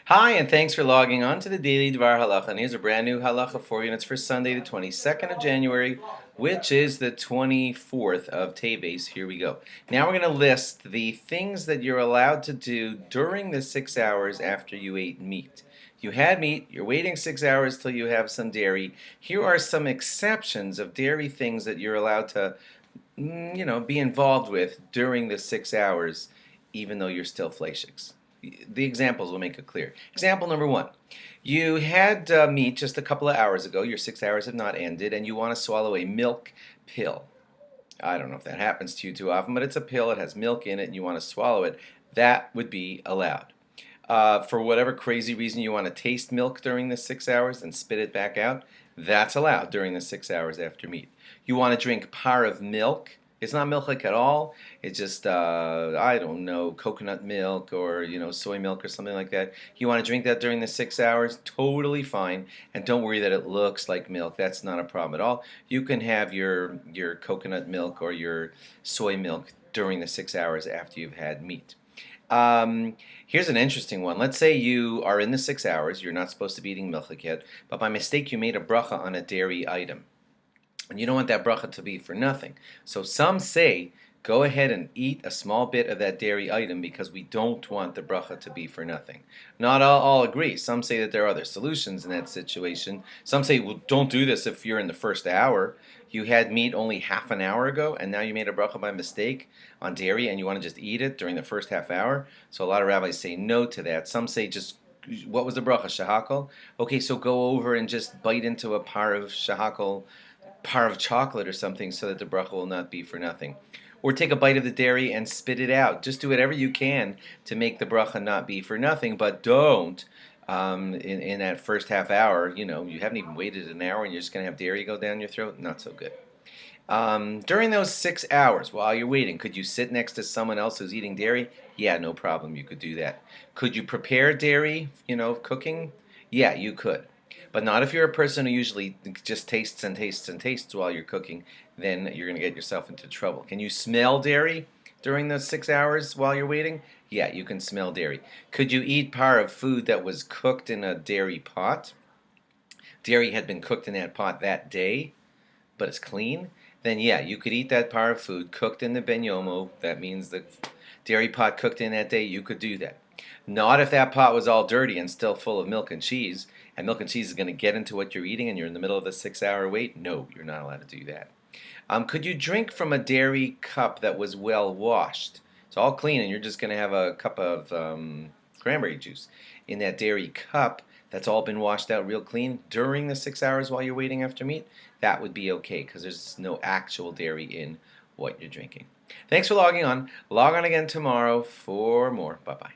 Hi, and thanks for logging on to the Daily DVAR Halacha. And here's a brand new Halacha for you, and it's for Sunday, the 22nd of January, which is the 24th of Teves. Here we go. Now we're going to list the things that you're allowed to do during the 6 hours after you ate meat. You had meat, you're waiting 6 hours till you have some dairy. Here are some exceptions of dairy things that you're allowed to, be involved with during the 6 hours, even though you're still fleischiks. The examples will make it clear. Example number one. You had meat just a couple of hours ago. Your 6 hours have not ended, and you want to swallow a milk pill. I don't know if that happens to you too often, but it's a pill. It has milk in it, and you want to swallow it. That would be allowed. For whatever crazy reason you want to taste milk during the 6 hours and spit it back out, that's allowed during the 6 hours after meat. You want to drink par of milk. It's not milk like at all. It's just, I don't know, coconut milk or, soy milk or something like that. You want to drink that during the 6 hours, totally fine. And don't worry that it looks like milk. That's not a problem at all. You can have your coconut milk or your soy milk during the 6 hours after you've had meat. Here's an interesting one. Let's say you are in the 6 hours. You're not supposed to be eating milk yet, but by mistake you made a bracha on a dairy item. And you don't want that bracha to be for nothing. So some say, go ahead and eat a small bit of that dairy item because we don't want the bracha to be for nothing. Not all agree. Some say that there are other solutions in that situation. Some say, well, don't do this if you're in the first hour. You had meat only half an hour ago, and now you made a bracha by mistake on dairy, and you want to just eat it during the first half hour. So a lot of rabbis say no to that. Some say just, what was the bracha? Shahakal? Okay, so go over and just bite into a par of shahakal, par of chocolate or something so that the bracha will not be for nothing. Or take a bite of the dairy and spit it out. Just do whatever you can to make the bracha not be for nothing, but don't in that first half hour, you haven't even waited an hour and you're just going to have dairy go down your throat. Not so good. During those 6 hours while you're waiting, could you sit next to someone else who's eating dairy? Yeah, no problem. You could do that. Could you prepare dairy, cooking? Yeah, you could. But not if you're a person who usually just tastes and tastes and tastes while you're cooking, then you're going to get yourself into trouble. Can you smell dairy during those 6 hours while you're waiting? Yeah, you can smell dairy. Could you eat part of food that was cooked in a dairy pot? Dairy had been cooked in that pot that day, but it's clean? Then yeah, you could eat that part of food cooked in the ben yomo. That means the dairy pot cooked in that day, you could do that. Not if that pot was all dirty and still full of milk and cheese, and milk and cheese is going to get into what you're eating and you're in the middle of the 6 hour wait. No, you're not allowed to do that. Could you drink from a dairy cup that was well washed? It's all clean and you're just going to have a cup of cranberry juice in that dairy cup that's all been washed out real clean during the 6 hours while you're waiting after meat. That would be okay because there's no actual dairy in what you're drinking. Thanks for logging on. Log on again tomorrow for more. Bye-bye.